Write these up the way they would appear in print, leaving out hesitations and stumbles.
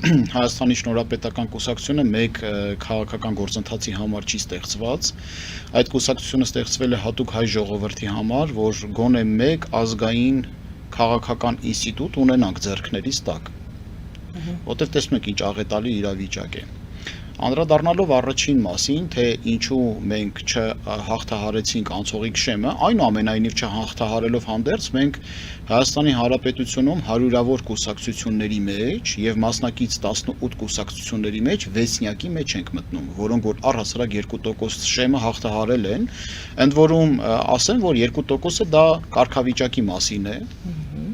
Հայաստանի շնորհապետական կուսակցությունը մեկ քաղաքական գործընթացի համար չի ստեղծված։ Այդ կուսակցությունը ստեղծվել է հատուկ հայ ժողովրդի համար, որ գոնե մեկ ազգային քաղաքական ինստիտուտ ունենանք ձեռքներիս տակ։ Որտեվ տեսնում եք ինչ աղետալի իրավիճակ է։ Անդրադառնալով առաջին մասին, թե ինչու մենք չհաղթահարեցինք անցողիկ շեմը, այնուամենայնիվ չհաղթահարելով հանդերձ, մենք Հայաստանի Հանրապետությունում հարյուրավոր կուսակցությունների մեջ եւ մասնակից 18 կուսակցությունների մեջ 6-նյակի մեջ ենք մտնում, որոնք որ առհասարակ 2% շեմը հաղթահարել են, ընդ որում ասեմ, որ 2%-ը դա կարգավիճակի մասին է,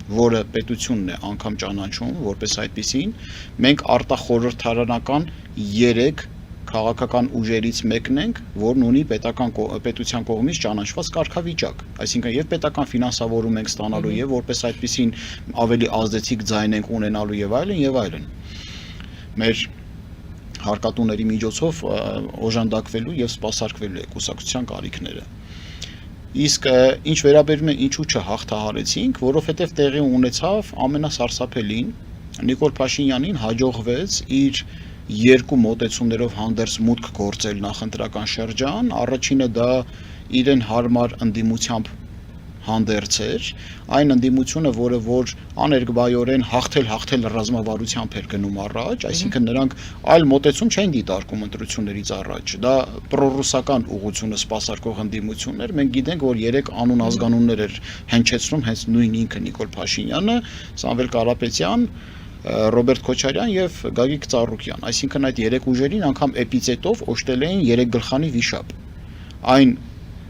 որը պետությունն է անգամ ճանաչում որպես այդպիսին, մենք արտախորհրդարանական 3 քաղաքական ուժերից մեկն ենք, որն ունի պետության կողմից ճանաչված կարգավիճակ, այսինքն եւ պետական ֆինանսավորում ենք ստանալու եւ որպես այդպիսին ավելի ազդեցիկ ձայն ենք ունենալու եւ այլն եւ այլն։ Մեր հարկատուների միջոցով օժանդակվելու եւ սպասարկվելու է կուսակցության կարիքները։ Իսկ ինչ վերաբերում է ինչու չհաղթահարեցինք, որովհետև տեղի ունեցավ ամենասարսափելին Նիկոլ Փաշինյանին հաջողվեց իր երկու մոտեցումներով հանդերձ մուտք գործել նախընտրական շրջան, առաջինը դա իրեն հարմար ընդդիմությամբ հանդերձ էր, այն ընդդիմությունը, որը որ աներկբայորեն հաղթել ռազմավարությամբ էր գնում առաջ, այսինքն նրանք այլ մոտեցում չեն դիտարկում ընտրություններից առաջ, դա պրոռուսական ուղղությունը սպասարկող ընդդիմություն էր, մենք գիտենք, որ 3 անուն ազգանուններ էր հնչեցնում հենց նույն ինքը Նիկոլ Փաշինյանը, Սամվել Կարապետյան, Ռոբերտ Քոչարյան եւ Գագիկ Ծառուկյան, այսինքն այդ 3 ուժերին անգամ էպիցետով օժտել էին 3 գլխանի վիշապ։ Այն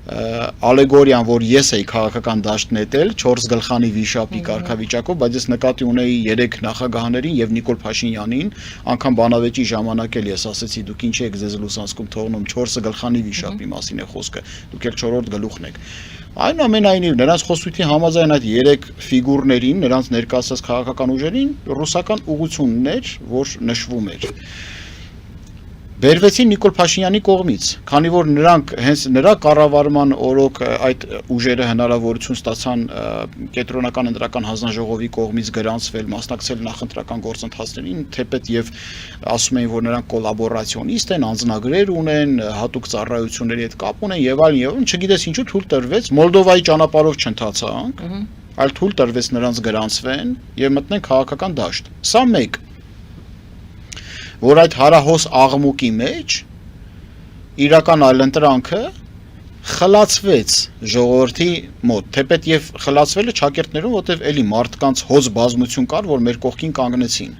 ալեգորիան, որ ես էի քաղաքական դաշտ նետել 4 գլխանի վիշապի կարգավիճակով, բայց ես նկատի ունեի 3 նախագահներին եւ Նիկոլ Փաշինյանին, անգամ բանավեճի ժամանակ էլ ես ասեցի, դուք ինչ եք ձեզ լուսանցքում թողնում 4 գլխանի վիշապի մասին է խոսքը, դուք եք 4-րդ գլուխն եք։ Այնուամենայնիվ նրանց խոսույթի համաձայն այդ 3 ֆիգուրներին, նրանց ներկայացած քաղաքական ուժերին ռուսական ուղղություններ, որ նշվում էր։ Բերվեցին Նիկոլ Փաշինյանի կողմից, քանի որ նրանք հենց նրա կառավարման օրոք այդ ուժերը հնարավորություն ստացան կենտրոնական ընտրական հանձնաժողովի կողմից գրանցվել, մասնակցել նախընտրական գործընթացներին, թեպետ եւ ասում էին, որ նրանք կոլաբորացիոնիստ են, անձնագրեր ունեն, հատուկ ծառայությունների հետ կապ ունեն եւ այլն, չգիտես ինչու թույլ տրվեց Մոլդովայի ճանապարհով չընթացանք, այլ թույլ տրվեց նրանց գրանցվեն եւ մտնեն քաղաքական դաշտ։ Սա մեկ որ այդ հարահոս աղմուկի մեջ իրական այլընտրանքը խլացվեց ժողովրդի մոտ, թեպետ եւ խլացվել է ճակերտներում, որտեվ էլի մարդկանց հոզ բազմություն կար, որ մեր կողքին կանգնեցին։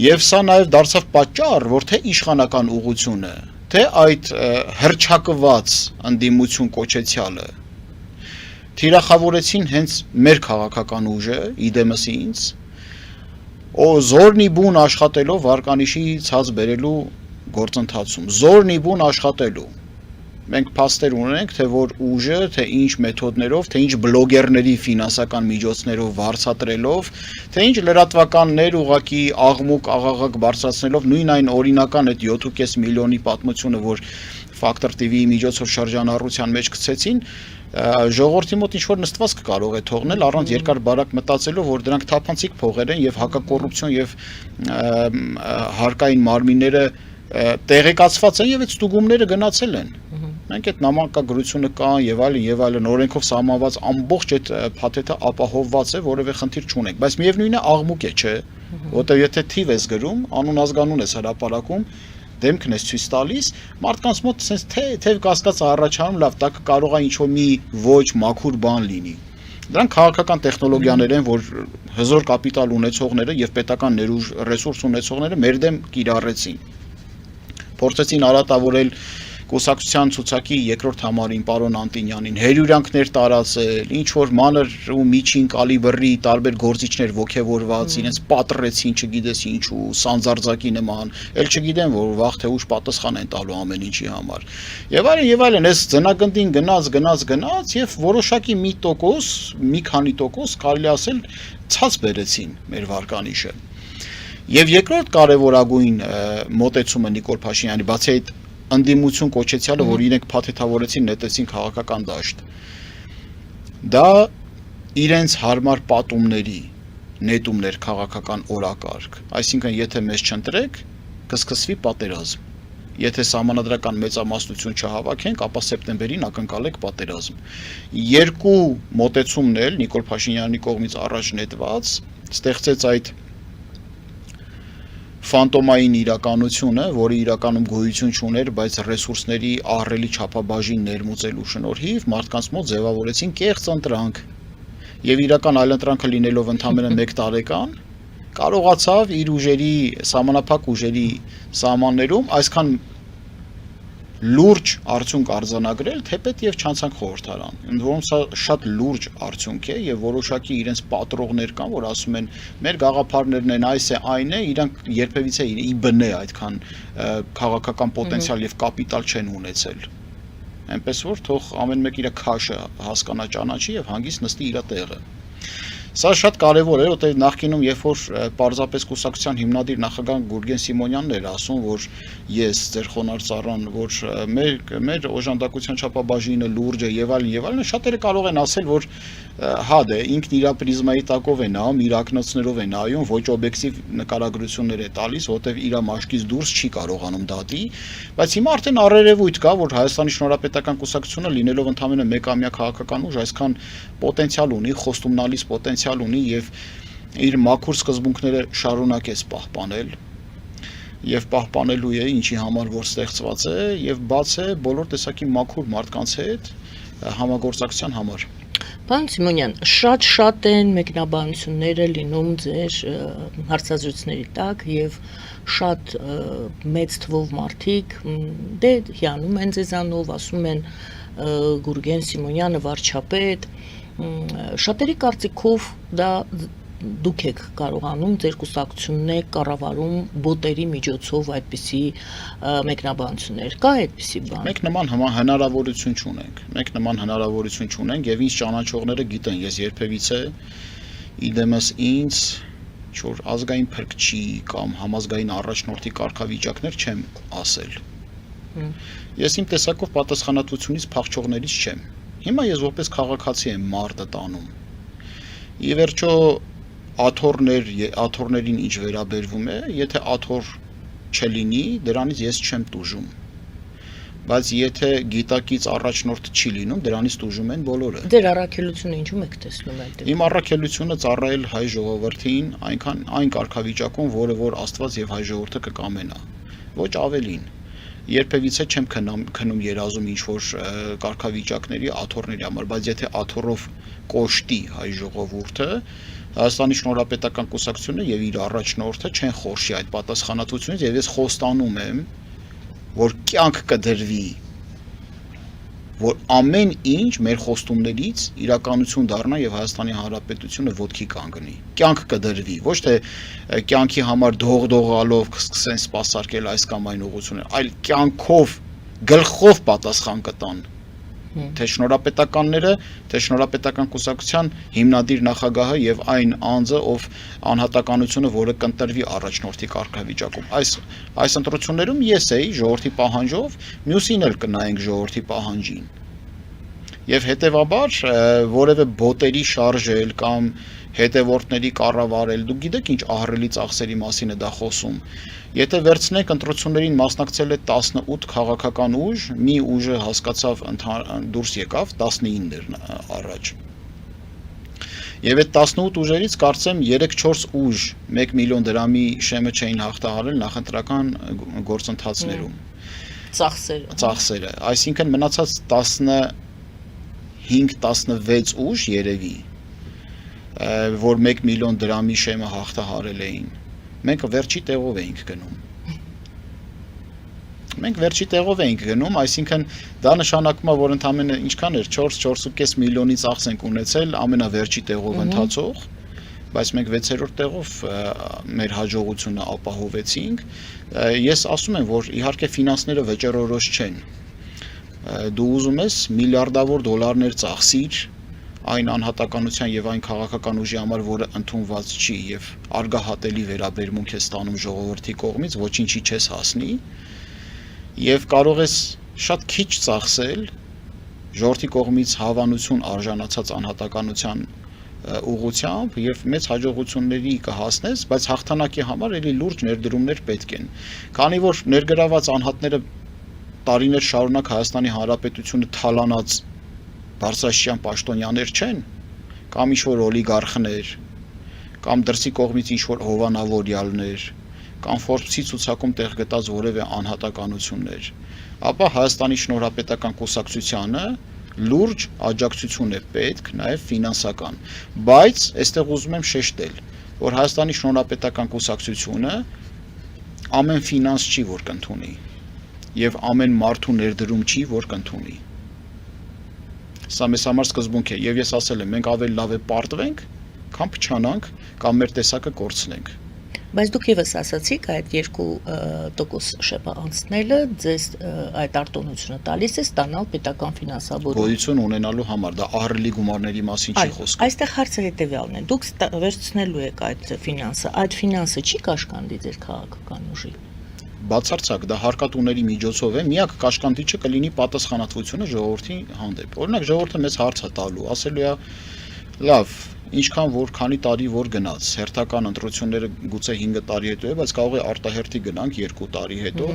Եվ սա նաեւ դարձավ պատճառ, որ թե իշխանական ուղղությունը, թե այդ հրճակված ընդդիմություն կոչեցյալը թիրախավորեցին հենց մեր քաղաքական ուժը, իդեմս ինձ, զորնի բուն աշխատելով վարկանիշի ցած բերելու գործընթացում, զորնի բուն աշխատելու։ Մենք փաստեր ունենք, թե որ ուժը, թե ինչ մեթոդներով, թե ինչ բլոգերների ֆինանսական միջոցներով վարձատրելով, թե ինչ լրատվականներ ուղակի աղմուկ աղաղակ բարձրացնելով, նույն այն օրինական այդ 7.5 միլիոնի պատմությունը, որ Factor TV-ի միջոցով շրջանառության մեջ գցեցին, ժողովրդի մոտ ինչ-որ նստվածք կարող է թողնել առանց երկար բարակ մտածելով, որ դրանք թափանցիկ փողեր են եւ հակակոռուպցիոն եւ հարկային մարմինները տեղեկացված են եւ այդ ստուգումները գնացել են։ Մենք այդ նամակագրությունը կան եւ այլն օրենքով սահմանված ամբողջ այդ փաթեթը ապահովված է, որևէ խնդիր չունենք, բայց միևնույնն է աղմուկ է, չէ, որտեղ եթե թիվ ես գրում, անուն ազգանուն ես հրապարակում, դեմքն ես ցույց տալիս, մարդկանց մոտ sense թեև կասկած առաջանում, լավ, դա կարող է ինչ-որ մի ոչ մաքուր բան լինի։ Դրանք քաղաքական տեխնոլոգիաներ են, որ հզոր կապիտալ ունեցողները եւ պետական ներուժ ռեսուրս ունեցողները մեր դեմ կիրառեցին։ Փորձեցին արատավորել կուսակցության ցուցակի երկրորդ համարին պարոն Անտինյանին, հերյուրանքներ տարածել, ինչ որ մանր ու միջին կալիբրի տարբեր գործիչներ ոգևորված, իրենց պատռեցին, չգիտես ինչու, սանձարձակի նման, ել չգիտեմ, որ վաղ թե ուշ պատասխան են տալու ամեն ինչի համար։ Եվ այլն, այս ձնագնդին գնաց եւ որոշակի մի քանի տոկոս կարելի ասել ցած բերեցին մեր վարկանիշը։ Եվ երկրորդ կարևորագույն մոտեցումը Նիկոլ Փաշինյանի, բացի այդ ընդդիմություն կոչեցյալը, որ իրենք փաթեթավորեցին, նետեցին քաղաքական դաշտ։ Դա իրենց հարմար պատումների նետումներ քաղաքական օրակարգ, այսինքն եթե մեզ չընտրեք, կսկսվի պատերազմ։ Եթե սահմանադրական մեծամասնություն չհավաքենք, ապա սեպտեմբերին ակնկալեք պատերազմ։ Երկու մոտեցումն էլ Նիկոլ Փաշինյանի կողմից առաջ նետված ստեղծեց այդ ֆանտոմային իրականությունը, որը իրականում գոյություն չուներ, բայց ռեսուրսների ահռելի չափաբաժին ներմուծելու շնորհիվ մարդկանց մոտ ձևավորեցին կեղծ ընտրանք։ Եվ իրական այլընտրանքը լինելով ընդամենը 1 տարեկան, կարողացավ իր ուժերի, սահմանափակ ուժերի սահմաններում այսքան լուրջ արդյունք արձանագրել, թեպետ եւ չանցանք խորհրդարան։ Ընդ որում սա շատ լուրջ արդյունք է եւ որոշակի իրենց պատրողներ կան, որ ասում են մեր գաղափարներն են, այս է, այն է, իրանք երբևիցե ի բնե այդքան քաղաքական պոտենցիալ եւ կապիտալ չեն ունեցել։ Այնպես որ թող ամեն մեկ իր քաշը հասկանա ճանաչի եւ հանգիստ նստի իր տեղը։ Սա շատ կարևոր է, որտեղ նախկինում երբ որ պարզապես կուսակցության հիմնադիր նախագահ Գուրգեն Սիմոնյանն էր ասում, որ ես ձեր խոնարհ ծառան, որ մեր օժանդակության չափաբաժինը լուրջ է եւ այլն, շատերը կարող են ասել, որ հա դե ինքն իր պրիզմայի տակով է նայում, իր ակնոցներով է նայում, ոչ օբյեկտիվ նկարագրություններ է տալիս, որտեղ իր մաշկից դուրս չի կարողանում դատի, բայց հիմա արդեն առերևույթ կա, որ Հայաստանի Շնորհապետական կուսակցությունը լինելով ընդամենը մեկամյա քաղաքական ուժ, այսքան պոտենցիալ ունի, խոստումնալից պոտենցիալ ունի եւ իր մաքուր սկզբունքները շարունակեց պահպանել եւ պահպանելու է, ինչի համար որ ստեղծված է եւ բաց է բոլոր տեսակի մաքուր մարդկանց հետ համագործակցության համար։ Պարոն Սիմոնյան, շատ են մեկնաբանությունները լինում ձեր հարցազրույցների տակ եւ շատ մեծ թվով մարդիկ դե հիանում են ձեզանով, ասում են Գուրգեն Սիմոնյանը վարչապետ, շատերի կարծիքով դա դուք եք կարողանում ձեր կուսակցությունն է կառավարում բոտերի միջոցով այդպիսի մեկնաբանություններ, կա այդպիսի բան։ Մենք նման հնարավորություն չունենք եւ ինձ ճանաչողները գիտեն, ես երբևիցե իդեմս ինձ չոր ազգային փրկչի կամ համազգային առաջնորդի կարգավիճակներ չեմ ասել։ Ես իմ տեսակով պատասխանատվությունից փախչողներից չեմ։ Հիմա ես որպես քաղաքացի եմ մարտը տանում։ Ի վերջո աթոռներին ինչ վերաբերվում է, եթե աթոռ չլինի, դրանից ես չեմ տուժում։ Բայց եթե գիտակից առաջնորդ չի լինում, դրանից տուժում են բոլորը։ Ձեր առաքելությունը ինչու՞մ եք տեսնում այդտեղ։ Իմ առաքելությունը ծառայել հայ ժողովրդին այն կարգավիճակում, որը որ Աստված եւ հայ ժողովուրդը կկամենա։ Ոչ ավելին։ Երբևիցե չեմ քնում երազում ինչ-որ կարգավիճակների, աթոռների համար, բայց եթե աթոռով կոշտի հայ ժողովուրդը, Հայաստանի Շնորհապետական կուսակցությունը եւ իր առաջնորդը չեն խորշի այդ պատասխանատվությունից եւ ես խոստանում եմ, որ կյանք կդրվի, որ ամեն ինչ մեր խոստումներից իրականություն դառնա եւ Հայաստանի Հանրապետությունը ոտքի կանգնի։ Կյանք կդրվի, ոչ թե կյանքի համար դողդողալով կսկսեն սպասարկել այս կամ այն ուղղությունները, այլ կյանքով, գլխով պատասխան կտան։ Թե շնորհապետականները, թե շնորհապետական կուսակցության հիմնադիր նախագահը եւ այն անձը, ով անհատականությունը, որը կընտրվի առաջնորդի կարգավիճակում։ Այս ընտրություններում ես էի ժողովրդի պահանջով, մյուսին էլ կնայենք ժողովրդի պահանջին։ Եվ հետեւաբար որևէ բոտերի շարժել կամ հետևորդների կառավարել, դուք գիտեք ինչ ահռելի ծախսերի մասին է դա խոսում։ Եթե վերցնենք ընտրություններին մասնակցել է 18 քաղաքական ուժ, մի ուժը հասկացավ դուրս եկավ 19-ներ առաջ։ Եվ այդ 18 ուժերից կարծեմ 3-4 ուժ 1 միլիոն դրամի շեմը չէին հաղթահարել նախընտրական գործընթացներում։ Ծախսերը, այսինքն մնացած 15-16 ուժ երևի, որ 1 միլիոն դրամի շեմը հաղթահարել էին, մենք վերջի տեղով էինք գնում, այսինքն դա նշանակում է, որ ընդամենը ինչքան էր 4-4.5 միլիոնի ծախս ենք ունեցել ամենավերջի տեղով ընթացող, բայց մենք 6-րդ տեղով մեր հաջողությունը ապահովեցինք։ Ես ասում եմ, որ իհարկե ֆինանսները վճռորոշ չեն։ Դու ուզում ես միլիարդավոր դոլարներ ծախսիր այն անհատականության եւ այն քաղաքական ուժի համար, որը ընդունված չի եւ արգահատելի վերաբերմունք է ստանում ժողովրդի կողմից, ոչինչի չես հասնի եւ կարող ես շատ քիչ ծախսել ժողովրդի կողմից հավանություն արժանացած անհատականության ուղղությամբ եւ մեծ հաջողությունների կհասնես, բայց հաղթանակի համար էլի լուրջ ներդրումներ պետք են։ Քանի որ ներգրաված անհատները տարիներ շարունակ Հայաստանի Հանրապետությունը թալանած բարձրաստիճան պաշտոնյաներ չեն, կամ ինչ-որ օլիգարխներ, կամ դրսի կողմից ինչ-որ հովանավորյալներ, կամ Forbes-ի ցուցակում տեղ գտած որևէ անհատականություններ, ապա Հայաստանի Շնորհապետական Կուսակցությանը լուրջ աջակցություն է պետք, նաև ֆինանսական, բայց այստեղ ուզում եմ շեշտել, որ Հայաստանի Շնորհապետական Կուսակցությունը ամեն ֆինանս չի, որ կընդունի, եւ ամեն մարդու ներդրում չի, որ կընդունի։ Սա մեզ համար սկզբունք է, եւ ես ասել եմ, մենք ավելի լավ է պարտվենք, քան փչանանք կամ մեր տեսակը կորցնենք։ Բայց դուք եւս ասացիք այդ 2% շեպը անցնելը ձեզ այդ արտոնությունը տալիս է ստանալ պետական ֆինանսավորում։ Գոյություն ունենալու համար դա ահռելի գումարների մասին չի խոսքը։ Այստեղ հարցը հետեւյալն է. դուք վերցնելու եք այդ ֆինանսը, այդ ֆինանսը չի կաշկանդի ձեր քաղաքական ուժի։ Բացարձակ դա հարկատուների միջոցով է, միակ կաշկանդիչը կլինի պատասխանատվությունը ժողովրդի հանդեպ։ Օրինակ ժողովուրդը մեզ հարց է տալու, ասելու է լավ, ինչքան որ քանի տարի որ գնաց, հերթական ընտրությունները գուցե 5 տարի հետո է, բայց կարող է արտահերթի գնանք 2 տարի հետո,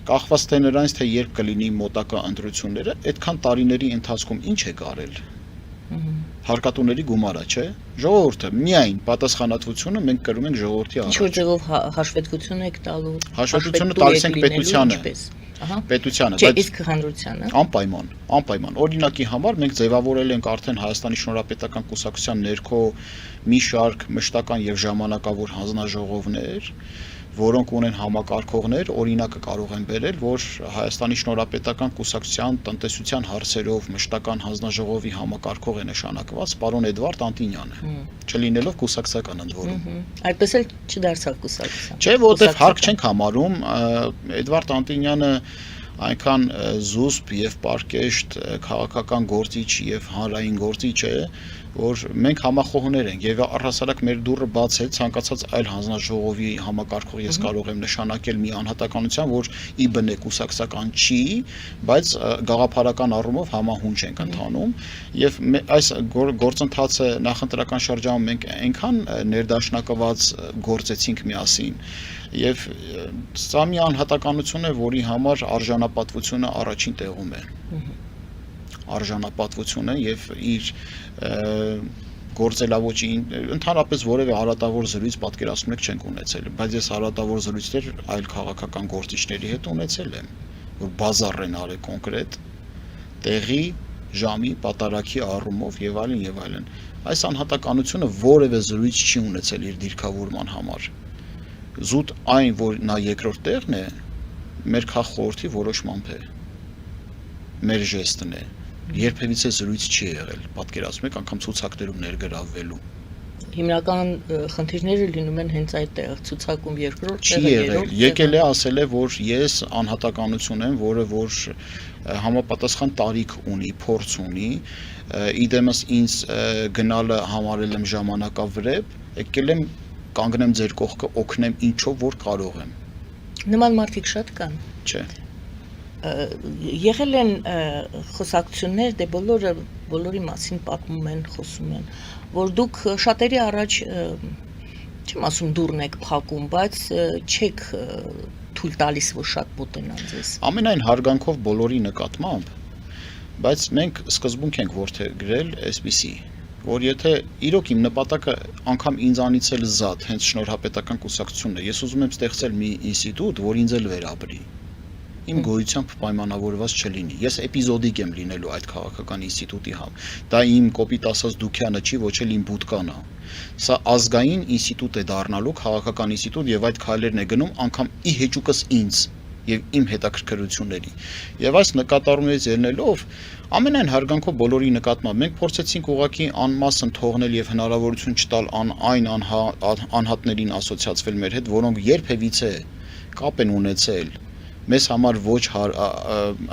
կախված թե նրանից թե երբ կլինի մոտակա ընտրությունները, այդքան տարիների ընթացքում ինչ է կարել։ Հարկատուների գումարը, չէ։ Ժողովուրդը միայն պատասխանատվությունը մենք կրում ենք ժողովրդի առաջ։ Ինչ-որ ձևով հաշվետվություն եք տալու։ Հաշվետվությունը տալիս ենք պետությանը։ Պետությանը, բայց իսկ հանրությանը անպայման օրինակի համար մենք ձևավորել ենք արդեն Հայաստանի Շնորհապետական Կուսակցության ներքո մի շարք մշտական եւ ժամանակավոր հանձնաժողովներ, որոնք ունեն համակարգողներ, օրինակը կարող են բերել, որ Հայաստանի Շնորհապետական Կուսակցության տնտեսության հարցերով մշտական հանձնաժողովի համակարգող է նշանակված պարոն Էդվարդ Անտինյանը, չլինելով կուսակցական ընդ որում։ Այդպես էլ չդարձավ կուսակցության։ Չէ, որովհետև հարկ չենք համարում, Էդվարդ Անտինյանը այնքան զուսպ եւ պարկեշտ քաղաքական գործիչ եւ հանրային գործիչ է, որ մենք համախոհներ ենք եւ առհասարակ մեր դուռը բաց է ցանկացած այլ հանձնաժողովի համակարգող ես կարող եմ նշանակել մի անհատականության, որ ի բնե կուսակցական չի, բայց գաղափարական առումով համահունչ ենք ընթանում եւ այս գործընթացը նախընտրական շրջանում մենք այնքան ներդաշնակված գործեցինք միասին եւ սա մի անհատականություն է, որի համար արժանապատվությունը առաջին տեղում է։ Արժանապատվությունը եւ իր գործելավոճի ընդհանրապես որևէ արատավոր զրույց պատկերացնում եք չենք ունեցել, բայց ես արատավոր զրույցներ այլ քաղաքական գործիչների հետ ունեցել եմ, որ բազար են արել կոնկրետ տեղի, ժամի, պատարագի առումով եւ այլն եւ այլն։ Այս անհատականությունը որևէ զրույց չի ունեցել իր դիրքավորման համար։ Զուտ այն, որ նա երկրորդ տեղն է, մեր քաղաքորդի որոշմամբ է։ Մեր ժեստն է։ Երբևիցե զրույց չի եղել, պատկերացնում եք, անգամ ցուցակներում ներգրավվելու։ Հիմնական խնդիրները լինում են հենց այդտեղ, ցուցակում երկրորդ տեղը, երրորդ։ Եկել է ասել է, որ ես անհատականություն եմ, որը որ համապատասխան տարիք ունի, փորձ ունի, իդեմս ինձ գնալը համարել եմ ժամանակավրեպ, եկել եմ կանգնեմ ձեր կողքը, օգնեմ ինչով որ կարող եմ։ Նման մարդիկ շատ կան։ Չէ։ Եղել են խոսակցություններ, դե բոլորի մասին պատմում են, խոսում են, որ դուք շատերի առաջ չեմ ասում դուրն եք փակում, բայց չեք թույլ տալիս, որ շատ մոտենան ձեզ։ Ամենայն հարգանքով բոլորի նկատմամբ, բայց մենք սկզբունք ենք որդեգրել այսպիսի, որ եթե իրոք իմ նպատակը անգամ ինձանից էլ զատ, հենց Շնորհապետական Կուսակցությունն է, ես ուզում եմ ստեղծել մի ինստիտուտ, որ ինձ էլ վերապրի։ Իմ գոյությամբ պայմանավորված չլինի։ Ես էպիզոդիկ եմ լինելու այդ քաղաքական ինստիտուտի համ։ Դա իմ կոպիտ ասած Դուքյանը չի, ոչ էլ իմ Բուդկան է։ Սա ազգային ինստիտուտ է դառնալու, քաղաքական ինստիտուտ եւ այդ քայլերն է գնում անգամ ի հեճուկս ինձ եւ իմ հետաքրքրությունների։ Եվ այս նկատառումներից ելնելով ամենայն հարգանքով բոլորի նկատմամբ մենք փորձեցինք ուղղակի անմասն թողնել եւ հնարավորություն չտալ այն անհատներին ասոցիացվել մեր հետ, որոնք երբևիցե կապ են ունեցել մեզ համար ոչ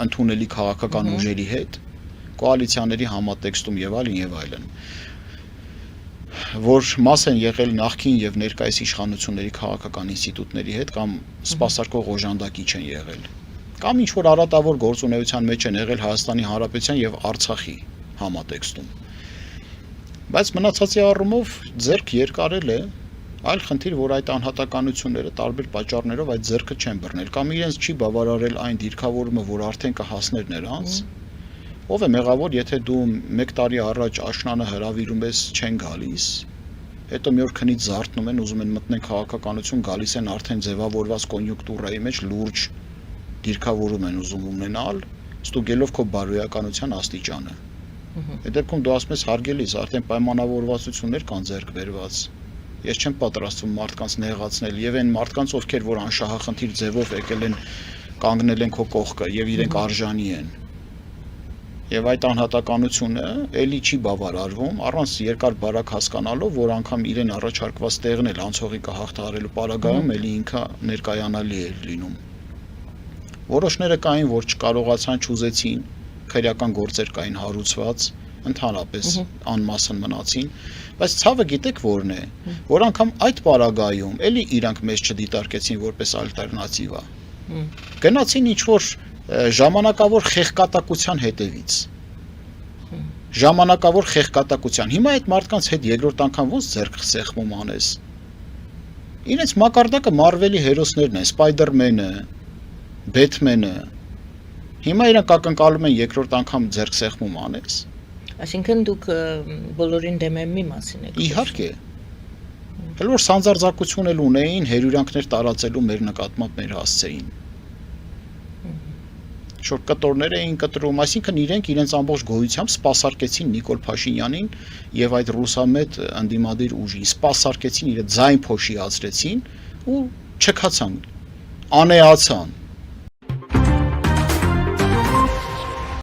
ընդունելի քաղաքական ուժերի հետ, կոալիցիաների համատեքստում եւ այլն, որ մաս են եղել նախկին եւ ներկայիս իշխանությունների քաղաքական ինստիտուտների հետ կամ սպասարկող օժանդակի չեն եղել, կամ ինչ որ արատավոր գործունեության մեջ են եղել Հայաստանի Հանրապետության եւ Արցախի համատեքստում։ Բայց մնացածի առումով ձեռք երկարել է, այլ խնդիր, որ այդ անհատականությունները տարբեր պատճառներով այդ ձեռքը չեն բռնել, կամ իրենց չի բավարարել այն դիրքավորումը, որ արդեն կհասներ նրանց, ով է մեղավոր, եթե դու 1 տարի առաջ աշնանը հրավիրում ես, չեն գալիս, հետո մի օր քնից զարթնում են, ուզում են մտնել քաղաքականություն, գալիս են արդեն ձևավորված կոնյունկտուրայի մեջ լուրջ դիրքավորում են ուզում ունենալ, ստուգելով քո բարոյականության աստիճանը։ Այդ դեպքում դու ասում ես հարգելիս, արդեն պայմանավորվածություններ կան ձեռք բերված։ Ես չեմ պատրաստվում մարդկանց նեղացնել եւ այն մարդկանց, ովքեր որ անշահախնդիր ձևով եկել են կանգնել են քո կողքը եւ իրենք արժանի են։ Եվ այդ անհատականությունը էլի չի բավարարվում, առանց երկար բարակ հասկանալով, որ անգամ իրեն առաջարկված տեղն էլ անցողի կհաղթահարելու պարագայում էլի ինքը ներկայանալի է լինում։ Որոշները կային, որ չկարողացան, չուզեցին, քրեական գործեր կային հարուցված, ընդհանրապես անմասն մնացին, բայց ցավը գիտեք որն է, որ անգամ այդ պարագայում էլի իրանք մեզ չդիտարկեցին որպես ալտերնատիվա։ Գնացին ինչ-որ ժամանակավոր խեղկատակության հետևից։ Ժամանակավոր խեղկատակության։ Հիմա այդ մարդկանց հետ երկրորդ անգամ ոնց ձեռք սեղմում անես։ Իրենց մակարդակը Marvel-ի հերոսներն են, Spider-Man-ը, Batman-ը։ Հիմա իրանք ակնկալում են երկրորդ անգամ ձեռք սեղմում անես։ Այսինքն դուք բոլորին դեմեմի մասին եք։ Իհարկե։ Հələ որ սանձարձակություն էլ ունեին, հերյուրանքներ տարածելու մեր նկատմամբ մեր հասցեին։ Շոր կտորներ էին կտրում, այսինքն իրենց ամբողջ գոյությամբ սպասարկեցին Նիկոլ Փաշինյանին եւ այդ ռուսամետ ընդդիմադիր ուժին, սպասարկեցին իրենց ձայն փոշիացրեցին ու չքացան, անեացան։